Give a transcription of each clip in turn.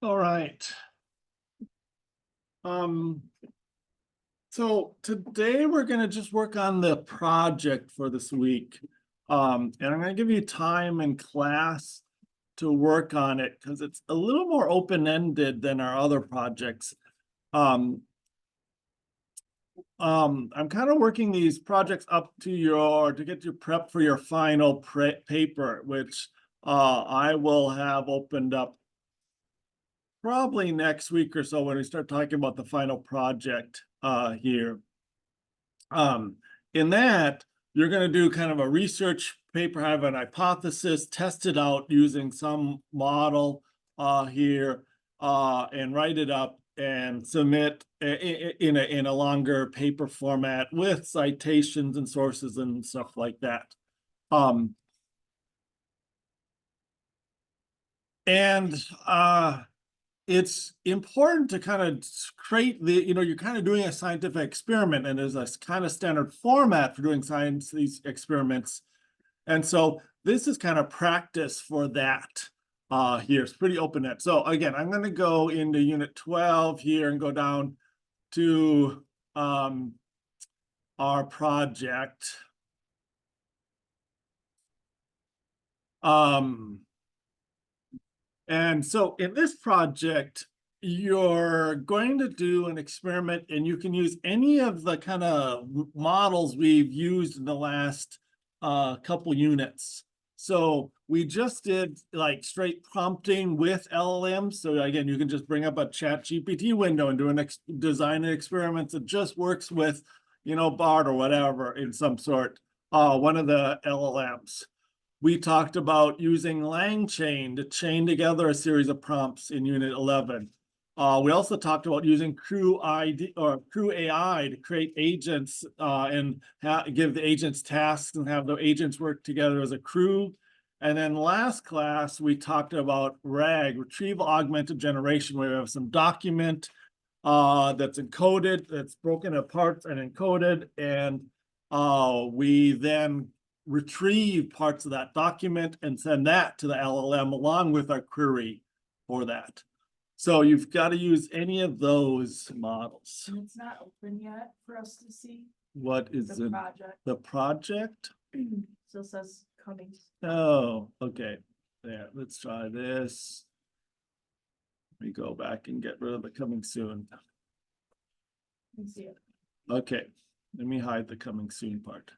All right. Um, so today we're gonna just work on the project for this week. And I'm gonna give you time in class to work on it because it's a little more open-ended than our other projects. Um, I'm kind of working these projects up to get you prep for your final paper, which I will have opened up probably next week or so when we start talking about the final project here. Um, in that, you're going to do kind of a research paper, have an hypothesis, test it out using some model here, and write it up and submit in a longer paper format with citations and sources and stuff like that. Um, and it's important to kind of create you're kind of doing a scientific experiment, and there's a kind of standard format for doing these experiments. And so this is kind of practice for that here. It's pretty open-ended. So again, I'm going to go into unit 12 here and go down to our project. And so in this project, you're going to do an experiment, and you can use any of the kind of models we've used in the last couple units. So we just did like straight prompting with LLMs. So again, you can just bring up a ChatGPT window and do design an experiment that just works with, BART or whatever in some sort, one of the LLMs. We talked about using LangChain to chain together a series of prompts in Unit 11. We also talked about using Crew AI to create agents and give the agents tasks and have the agents work together as a crew. And then last class, we talked about RAG, Retrieval Augmented Generation, where we have some document that's encoded, that's broken apart and encoded, and we then retrieve parts of that document and send that to the LLM along with our query for that. So you've got to use any of those models. And it's not open yet for us to see What is the project. the project? So it says coming. Oh, okay. There, let's try this. Let me go back and get rid of the coming soon. You can see it. Okay, let me hide the coming soon part.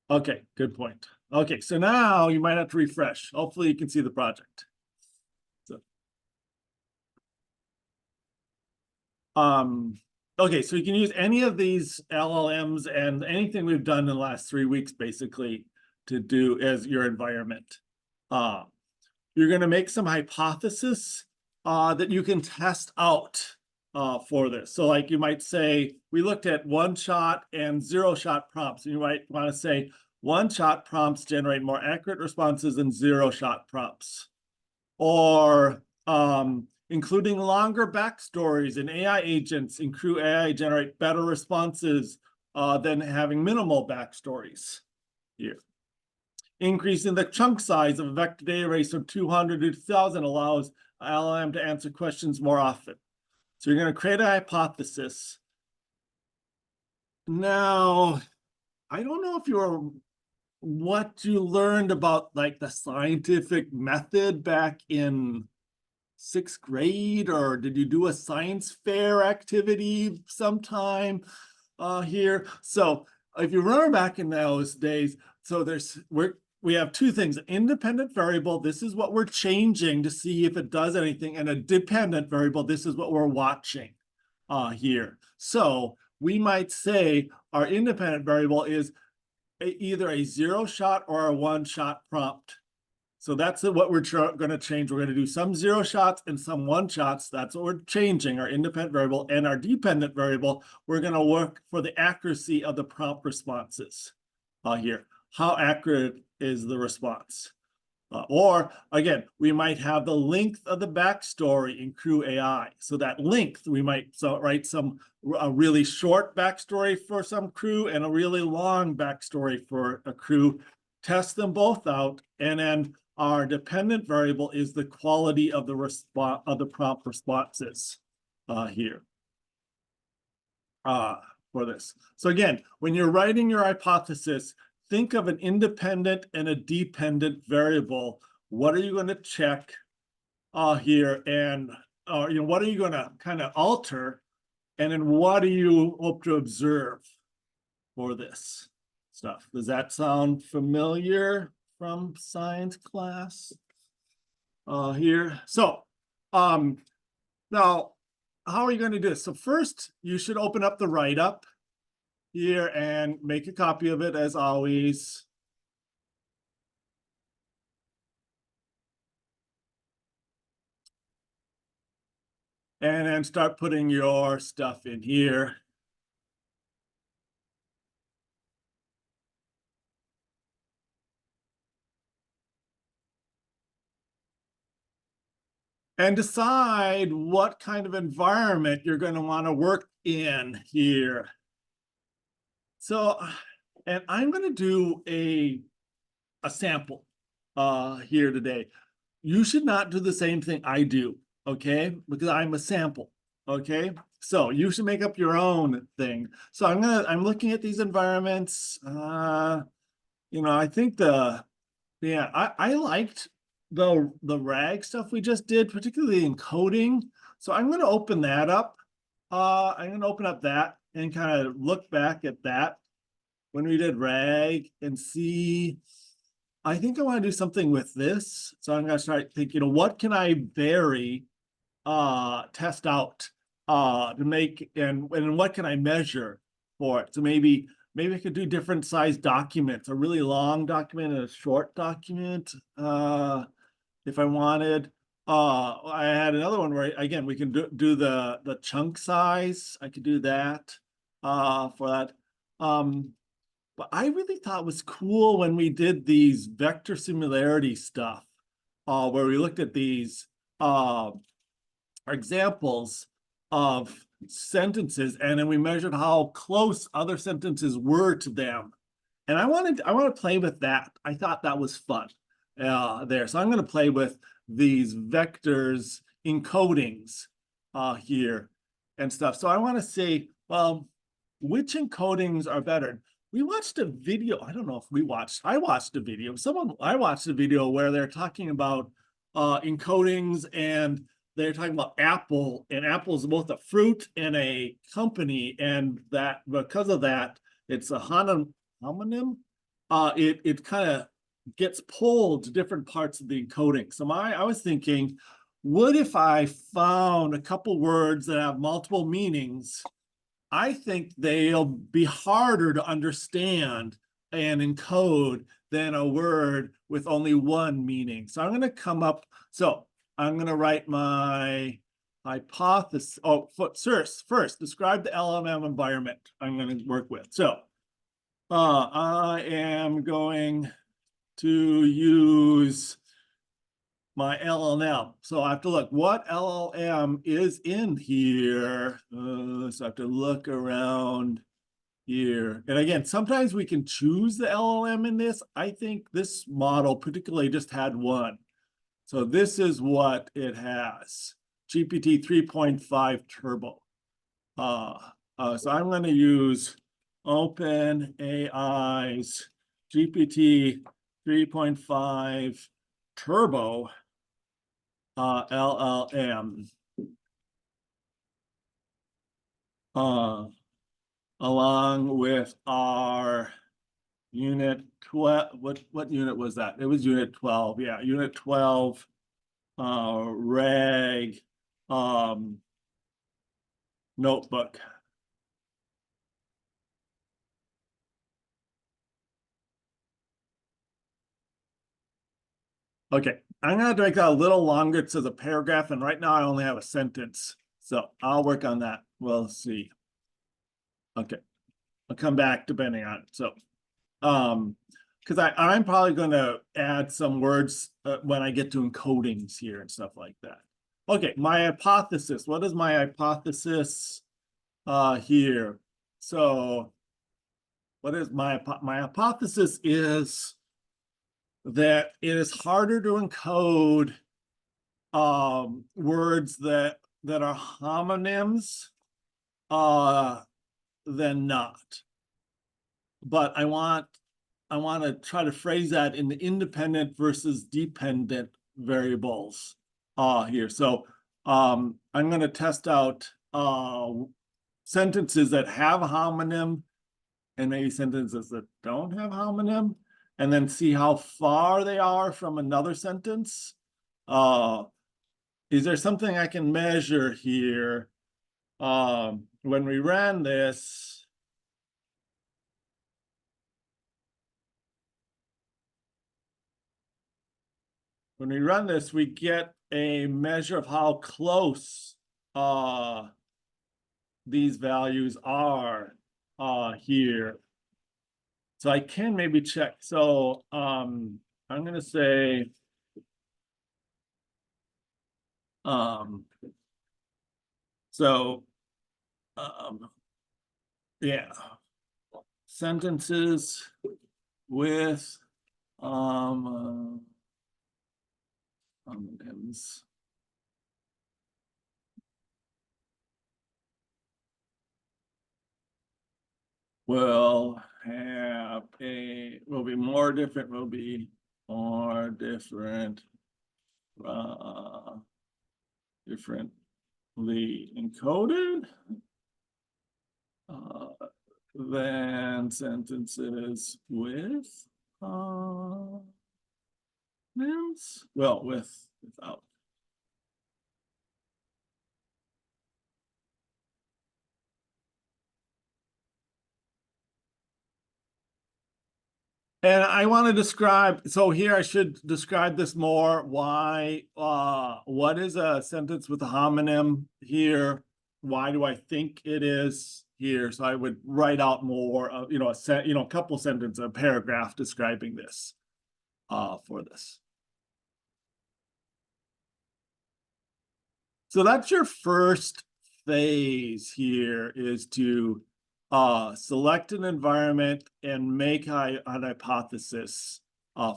Okay, good point. Okay, so now you might have to refresh. Hopefully you can see the project. So, okay, so you can use any of these LLMs and anything we've done in the last 3 weeks, basically, to do as your environment. You're going to make some hypothesis that you can test out for this. So like you might say, we looked at 1-shot and 0-shot prompts. And you might want to say 1-shot prompts generate more accurate responses than 0-shot prompts. Or including longer backstories in AI agents in Crew AI generate better responses than having minimal backstories here. Increasing the chunk size of a vector data array from 200 to 2000 allows LLM to answer questions more often. So you're going to create a hypothesis. Now, I don't know if what you learned about like the scientific method back in 6th grade, or did you do a science fair activity sometime here? So if you remember back in those days, so we have two things: independent variable, this is what we're changing to see if it does anything, and a dependent variable, this is what we're watching here. So we might say our independent variable is either a 0-shot or a 1-shot prompt. So that's what we're going to change. We're going to do some 0-shots and some 1-shots. That's what we're changing, our independent variable. And our dependent variable, we're going to work for the accuracy of the prompt responses here. How accurate is the response? Or again, we might have the length of the backstory in Crew AI. So that length, we might write a really short backstory for some crew and a really long backstory for a crew, test them both out, and then our dependent variable is the quality of the response of the prompt responses here for this. So again, when you're writing your hypothesis, think of an independent and a dependent variable. What are you going to check here, and what are you going to kind of alter, and then what do you hope to observe for this stuff? Does that sound familiar from science class here? So now, how are you going to do this? So first, you should open up the write-up here and make a copy of it as always. And then start putting your stuff in here. And decide what kind of environment you're going to want to work in here. So, and I'm going to do a sample here today. You should not do the same thing I do, okay? Because I'm a sample, okay? So you should make up your own thing. So I'm looking at these environments. I think I liked the RAG stuff we just did, particularly in coding. So I'm going to open that up. I'm going to open up that and kind of look back at that when we did RAG and see. I think I want to do something with this. So I'm going to start thinking, what can I vary, test out to make, and what can I measure for it? So maybe I could do different size documents, a really long document and a short document, if I wanted. I had another one where, again, we can do the chunk size. I could do that for that. But I really thought it was cool when we did these vector similarity stuff, where we looked at these examples of sentences, and then we measured how close other sentences were to them. And I want to play with that. I thought that was fun there. So I'm going to play with these vectors encodings here and stuff. So I want to say, well, which encodings are better? We watched a video. I don't know if I watched a video. I watched a video where they're talking about encodings, and they're talking about Apple, and Apple is both a fruit and a company, and that because of that, it's a homonym. It kind of gets pulled to different parts of the encoding. So I was thinking, what if I found a couple words that have multiple meanings? I think they'll be harder to understand and encode than a word with only one meaning. So I'm going to I'm going to write my hypothesis. Oh, first, describe the LLM environment I'm going to work with. So I am going to use my LLM. So I have to look what LLM is in here. So I have to look around here. And again, sometimes we can choose the LLM in this. I think this model particularly just had one. So this is what it has. GPT 3.5 Turbo. So I'm going to use OpenAI's GPT 3.5 Turbo LLM along with our unit 12. What unit was that? It was unit 12. Yeah, unit 12 RAG notebook. Okay, I'm gonna have to make that a little longer. It says a paragraph, and right now I only have a sentence. So I'll work on that. We'll see. Okay, I'll come back depending on it. So, because I'm probably going to add some words when I get to encodings here and stuff like that. Okay, my hypothesis. What is my hypothesis here? So, what is my hypothesis is that it is harder to encode words that are homonyms than not. But I want to try to phrase that in the independent versus dependent variables here. So I'm going to test out sentences that have a homonym and maybe sentences that don't have homonym, and then see how far they are from another sentence. Is there something I can measure here? When we ran this, we get a measure of how close these values are here. So I can maybe check. So I'm going to say yeah, sentences with homonyms. Will be more different, differently encoded than sentences with names. Well, without. And I want to describe, so here I should describe this more. Why, what is a sentence with a homonym here? Why do I think it is here? So I would write out more of, a couple sentences, a paragraph describing this for this. So that's your first phase here, is to select an environment and make an hypothesis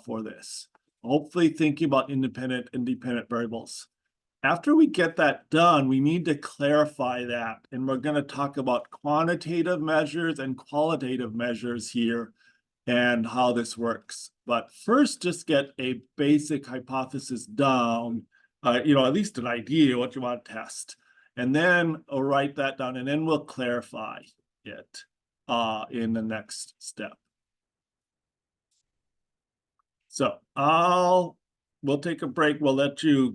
for this. Hopefully thinking about independent and dependent variables. After we get that done, we need to clarify that. And we're going to talk about quantitative measures and qualitative measures here and how this works. But first, just get a basic hypothesis down, at least an idea what you want to test. And then I'll write that down, and then we'll clarify it in the next step. So we'll take a break. We'll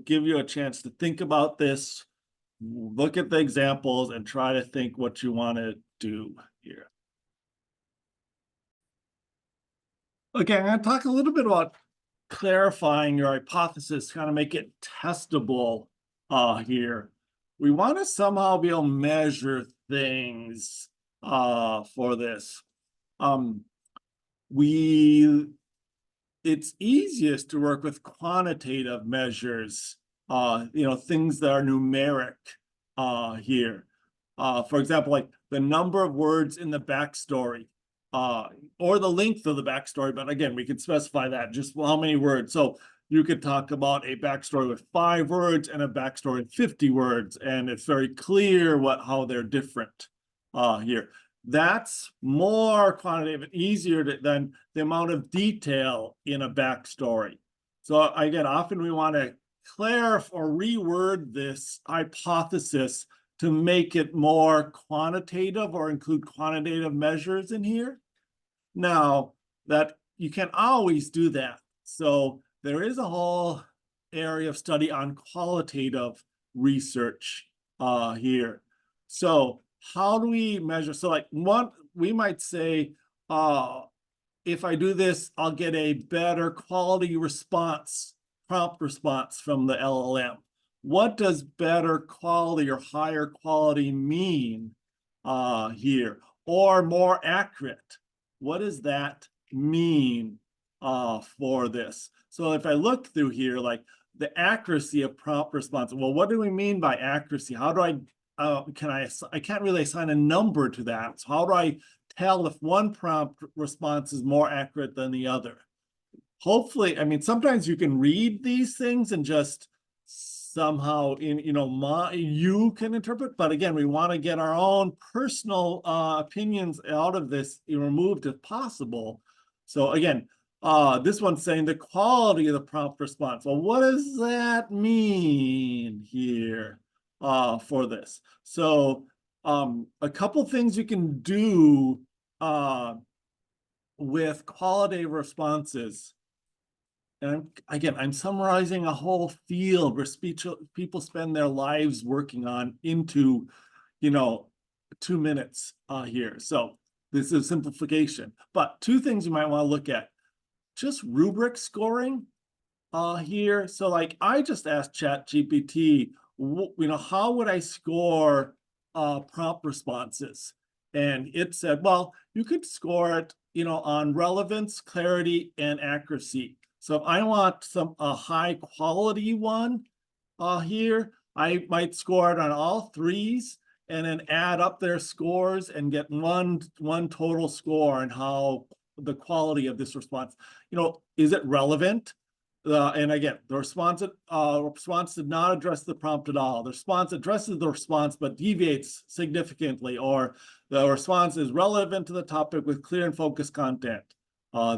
give you a chance to think about this, look at the examples, and try to think what you want to do here. Okay, I'm going to talk a little bit about clarifying your hypothesis, kind of make it testable here. We want to somehow be able to measure things for this. It's easiest to work with quantitative measures, things that are numeric here. For example, like the number of words in the backstory, or the length of the backstory. But again, we could specify that, just how many words. So you could talk about a backstory with 5 words and a backstory with 50 words, and it's very clear how they're different here. That's more quantitative and easier than the amount of detail in a backstory. So again, often we want to clarify or reword this hypothesis to make it more quantitative or include quantitative measures in here. Now, that you can always do that. So there is a whole area of study on qualitative research here. So how do we measure? So like we might say, if I do this, I'll get a better quality response, prompt response from the LLM. What does better quality or higher quality mean here? Or more accurate? What does that mean for this? So if I look through here, like the accuracy of prompt response, well, what do we mean by accuracy? How do I can't really assign a number to that. So how do I tell if one prompt response is more accurate than the other? hopefully, I mean, sometimes you can read these things and just somehow you can interpret, but again, we want to get our own personal opinions out of this removed if possible. So again, this one's saying the quality of the prompt response. Well, what does that mean here for this? So a couple things you can do with quality responses. And I'm summarizing a whole field where people spend their lives working on into, 2 minutes here. So this is simplification. But two things you might want to look at. Just rubric scoring here. So like I just asked ChatGPT, how would I score prompt responses? And it said, well, you could score it, on relevance, clarity, and accuracy. So if I want a high quality one here, I might score it on all threes and then add up their scores and get one total score on how the quality of this response. Is it relevant? And again, the response did not address the prompt at all. The response addresses the response but deviates significantly, or the response is relevant to the topic with clear and focused content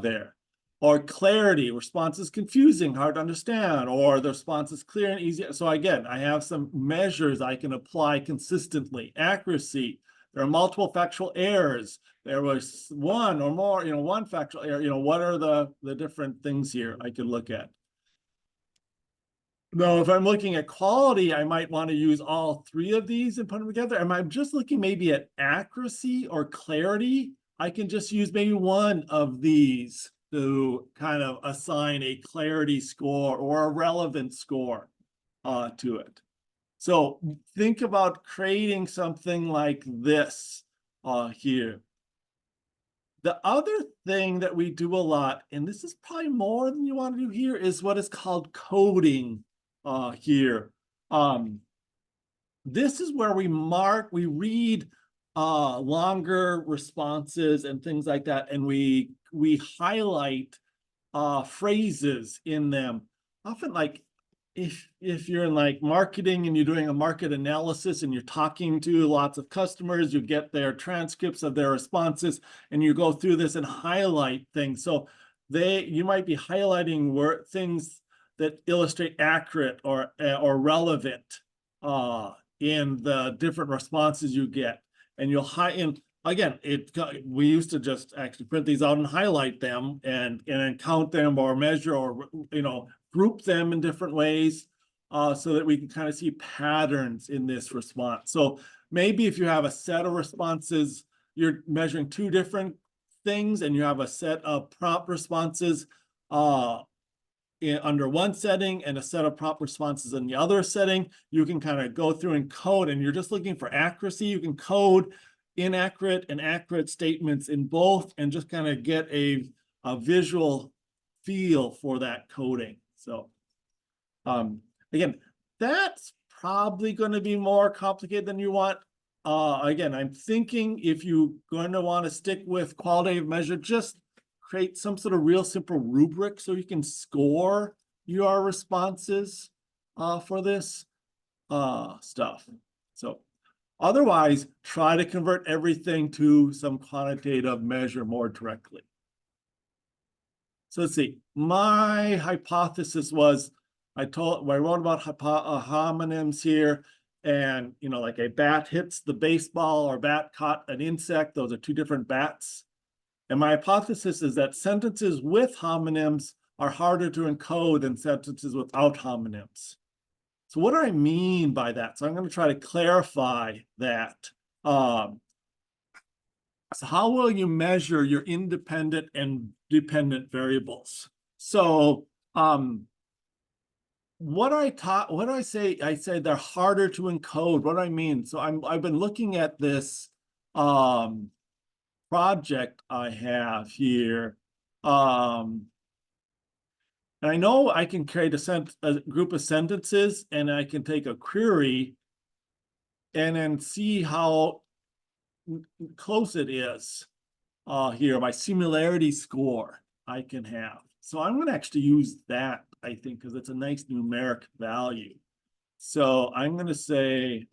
there. Or clarity, response is confusing, hard to understand, or the response is clear and easy. So again, I have some measures I can apply consistently. Accuracy, there are multiple factual errors. There was one or more, one factual error. What are the different things here I could look at? Now, if I'm looking at quality, I might want to use all three of these and put them together. Am I just looking maybe at accuracy or clarity? I can just use maybe one of these to kind of assign a clarity score or a relevance score to it. So think about creating something like this here. The other thing that we do a lot, and this is probably more than you want to do here, is what is called coding here. This is where we read longer responses and things like that, and we highlight phrases in them. Often like if you're in like marketing and you're doing a market analysis and you're talking to lots of customers, you get their transcripts of their responses and you go through this and highlight things. So you might be highlighting things that illustrate accurate or relevant in the different responses you get. And you'll again, we used to just actually print these out and highlight them and count them or measure or group them in different ways so that we can kind of see patterns in this response. So maybe if you have a set of responses, you're measuring two different things and you have a set of prompt responses under one setting and a set of prompt responses in the other setting, you can kind of go through and code, and you're just looking for accuracy. You can code inaccurate and accurate statements in both and just kind of get a visual feel for that coding. So again, that's probably going to be more complicated than you want. Again, I'm thinking if you're going to want to stick with qualitative measure, just create some sort of real simple rubric so you can score your responses for this stuff. So otherwise, try to convert everything to some quantitative measure more directly. So let's see, my hypothesis was, I wrote about homonyms here, and like a bat hits the baseball or bat caught an insect. Those are two different bats. And my hypothesis is that sentences with homonyms are harder to encode than sentences without homonyms. So what do I mean by that? So I'm going to try to clarify that. So how will you measure your independent and dependent variables? So what do I say? I say they're harder to encode. What do I mean? So I've been looking at this project I have here. And I know I can create a group of sentences, and I can take a query and then see how close it is here, my similarity score I can have. So I'm gonna actually use that, I think, because it's a nice numeric value. So I'm gonna say,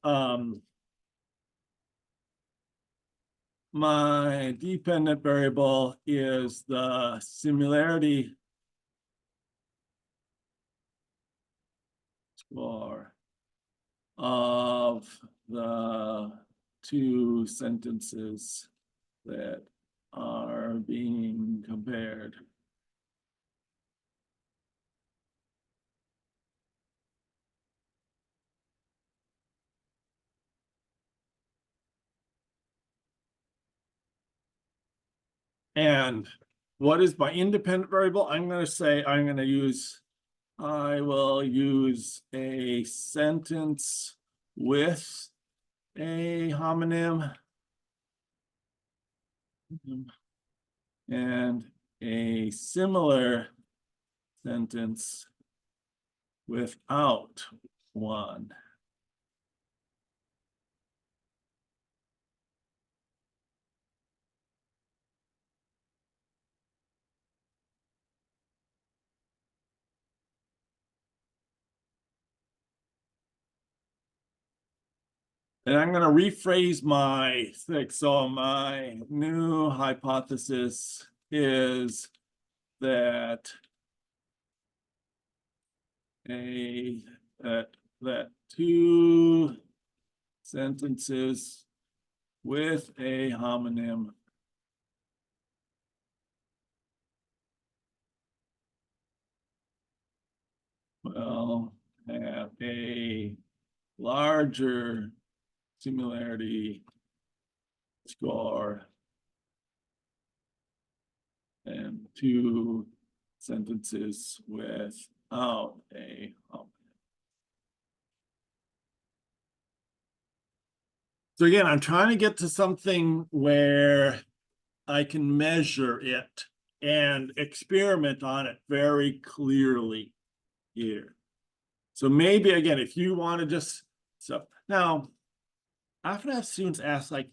my dependent variable is the similarity score of the two sentences that are being compared. And what is my independent variable? I'm going to say I will use a sentence with a homonym and a similar sentence without one. And I'm going to rephrase my thing. So my new hypothesis is that that two sentences with a homonym will have a larger similarity score than two sentences without a homonym. So again, I'm trying to get to something where I can measure it and experiment on it very clearly here. So maybe again, if you want to just, so now I often have students ask like,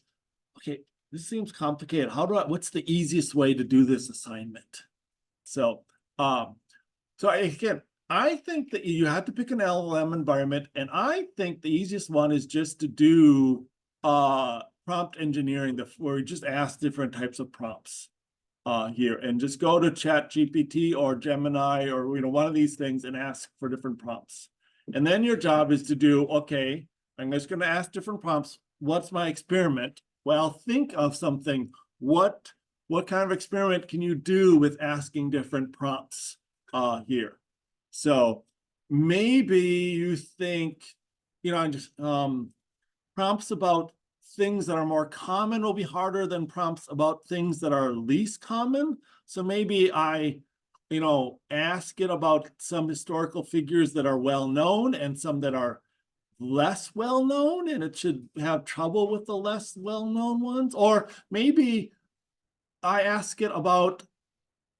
okay, this seems complicated. What's the easiest way to do this assignment? So, again, I think that you have to pick an LLM environment, and I think the easiest one is just to do prompt engineering, where you just ask different types of prompts here, and just go to ChatGPT or Gemini or one of these things and ask for different prompts. And then your job is to do, okay, I'm just going to ask different prompts. What's my experiment? Well, think of something. What kind of experiment can you do with asking different prompts here? So maybe you think, just prompts about things that are more common will be harder than prompts about things that are least common. So maybe I, ask it about some historical figures that are well known and some that are less well known, and it should have trouble with the less well known ones. Or maybe I ask it about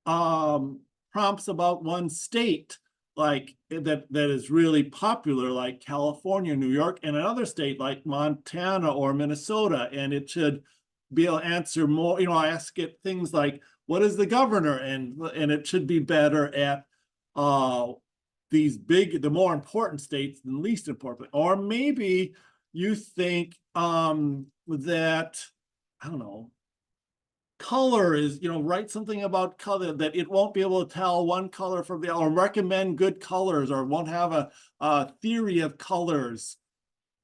prompts about one state like that is really popular, like California, New York, and another state like Montana or Minnesota, and it should be able to answer more. I ask it things like, what is the governor? And it should be better at the more important states than least important. Or maybe you think that, I don't know, color is, write something about color that it won't be able to tell one color from the other, or recommend good colors, or won't have a theory of colors.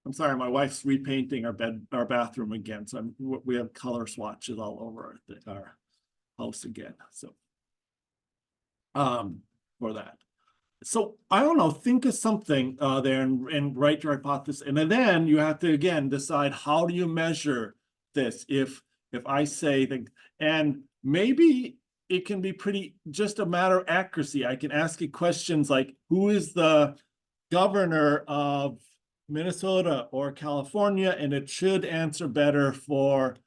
I'm sorry, my wife's repainting our bathroom again, so we have color swatches all over our house again. So, for that. So I don't know, think of something there and write your hypothesis, and then you have to again decide, how do you measure this? If I say that, and maybe it can be just a matter of accuracy. I can ask it questions like, who is the governor of Minnesota or California? And it should answer better for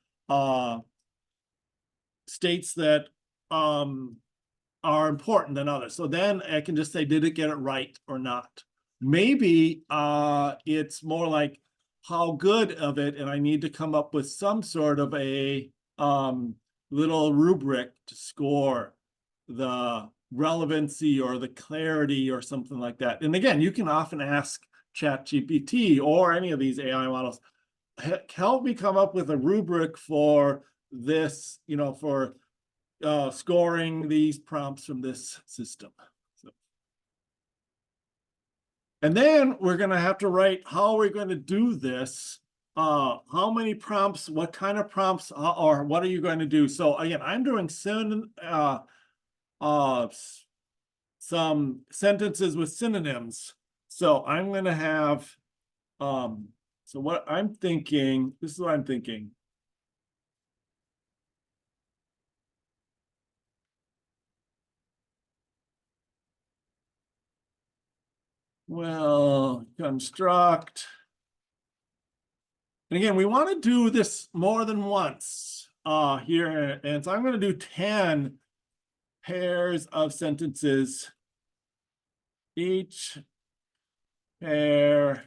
states that are important than others. So then I can just say, did it get it right or not? Maybe it's more like, how good of it, and I need to come up with some sort of a little rubric to score the relevancy or the clarity or something like that. And again, you can often ask ChatGPT or any of these AI models, help me come up with a rubric for this, for scoring these prompts from this system. So. And then we're going to have to write, how are we going to do this? How many prompts, what kind of prompts, or what are you going to do? So again, I'm doing some sentences with synonyms. So I'm going to have, so what I'm thinking, this is what I'm thinking. Well, construct. And again, we want to do this more than once here. And so I'm going to do 10 pairs of sentences. Each pair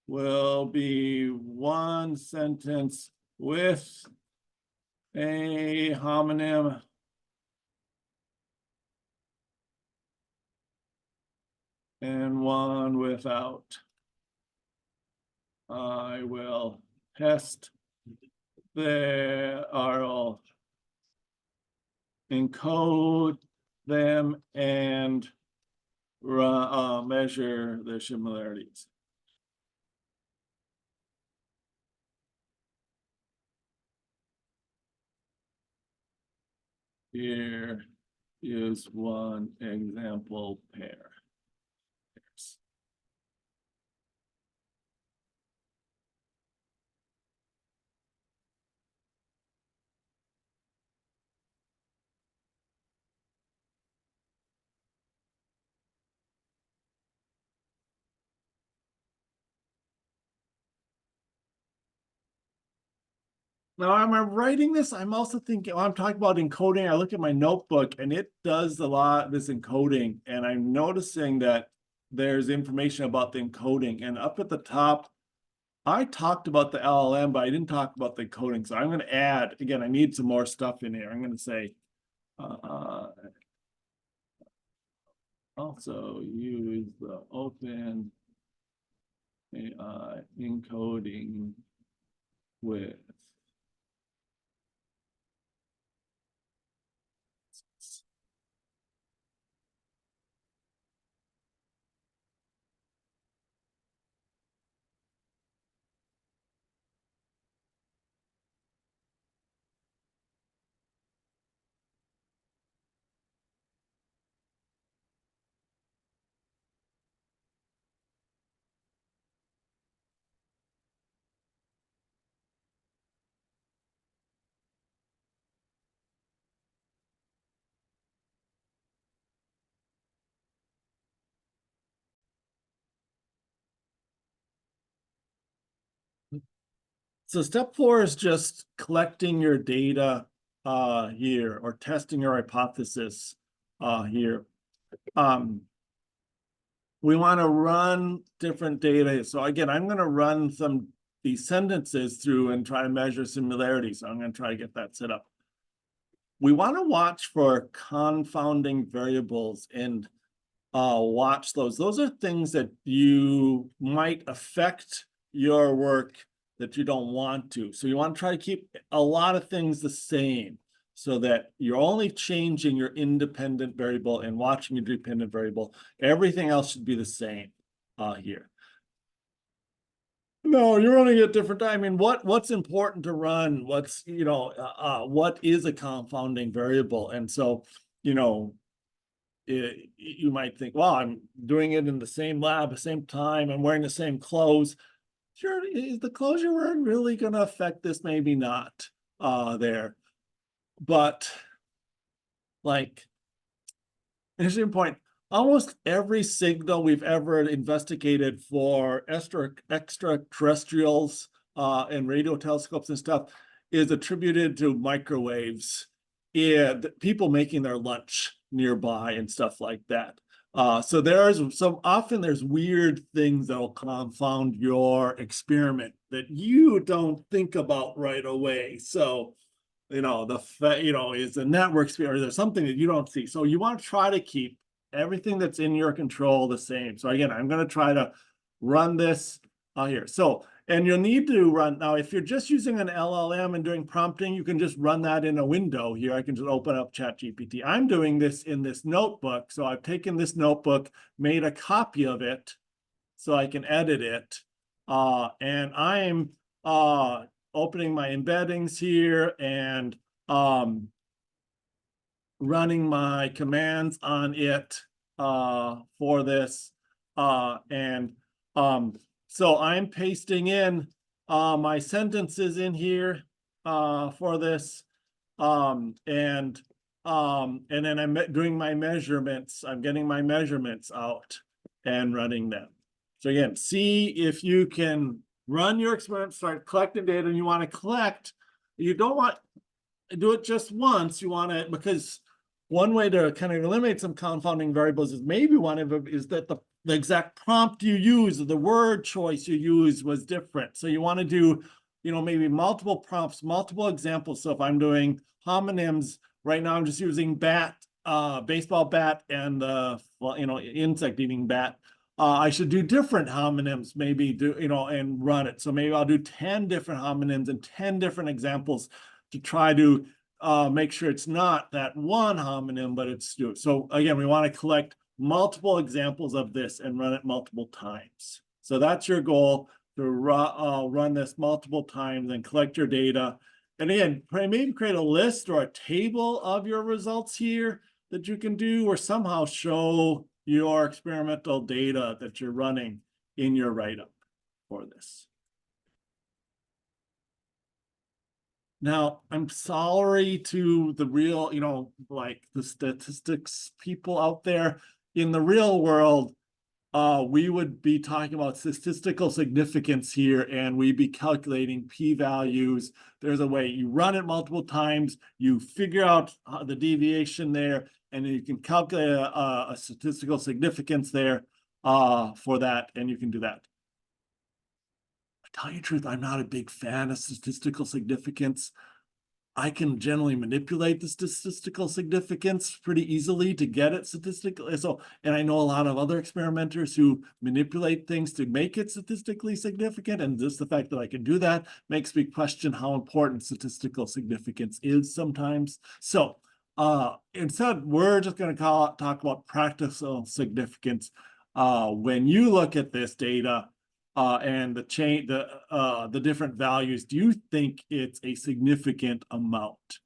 will be one sentence with a homonym and one without. I will test I'll encode them and measure their similarities. Here is one example pair. Now, I'm writing this, I'm also thinking, I'm talking about encoding. I look at my notebook and it does a lot of this encoding, and I'm noticing that there's information about the encoding. And up at the top, I talked about the LLM, but I didn't talk about the encoding. So I'm going to add, again, I need some more stuff in here. I'm going to say, also use the open AI encoding with So step 4 is just collecting your data here, or testing your hypothesis here. We want to run different data. So again, I'm going to run these sentences through and try to measure similarity. So I'm going to try to get that set up. We want to watch for confounding variables and watch those. Those are things that you might affect your work that you don't want to. So you want to try to keep a lot of things the same so that you're only changing your independent variable and watching your dependent variable. Everything else should be the same here. No, you're running at different time. I mean, what's important to run? What's, what is a confounding variable? And so, you might think, well, I'm doing it in the same lab, the same time, I'm wearing the same clothes. Sure, is the clothes you're wearing really going to affect this? Maybe not there. But like, interesting point, almost every signal we've ever investigated for extraterrestrials and radio telescopes and stuff is attributed to microwaves and people making their lunch nearby and stuff like that. So often there's weird things that will confound your experiment that you don't think about right away. So you know, is the network speed, or there's something that you don't see. So you want to try to keep everything that's in your control the same. So again, I'm going to try to run this here. So, and you'll need to run, now if you're just using an LLM and doing prompting, you can just run that in a window here. I can just open up ChatGPT. I'm doing this in this notebook. So I've taken this notebook, made a copy of it so I can edit it. And I'm opening my embeddings here and running my commands on it for this. So I'm pasting in my sentences in here for this. And then I'm doing my measurements. I'm getting my measurements out and running them. So again, see if you can run your experiment, start collecting data, and you want to collect. You don't want to do it just once. You want to, because one way to kind of eliminate some confounding variables is maybe one of them is that the exact prompt you use, or the word choice you use was different. So you want to do, you know, maybe multiple prompts, multiple examples. So if I'm doing homonyms, right now I'm just using bat, baseball bat, and well, you know, insect eating bat. I should do different homonyms, maybe do, you know, and run it. So maybe I'll do 10 different homonyms and 10 different examples to try to make sure it's not that one homonym, but it's, so again, we want to collect multiple examples of this and run it multiple times. So that's your goal, to run this multiple times and collect your data. And again, maybe create a list or a table of your results here that you can do, or somehow show your experimental data that you're running in your write-up for this. Now, I'm sorry to the real, you know, like the statistics people out there. In the real world, we would be talking about statistical significance here, and we'd be calculating p-values. There's a way you run it multiple times, you figure out the deviation there, and then you can calculate a statistical significance there for that, and you can do that. To tell you the truth, I'm not a big fan of statistical significance. I can generally manipulate the statistical significance pretty easily to get it statistically. So, and I know a lot of other experimenters who manipulate things to make it statistically significant. And just the fact that I can do that makes me question how important statistical significance is sometimes. So instead, we're just going to talk about practical significance. When you look at this data, and the different values, do you think it's a significant amount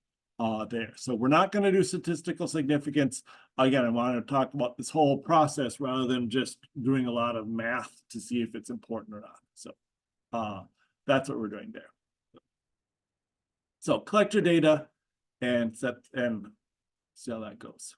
there? So we're not going to do statistical significance. Again, I want to talk about this whole process rather than just doing a lot of math to see if it's important or not. So that's what we're doing there. So collect your data and see how that goes.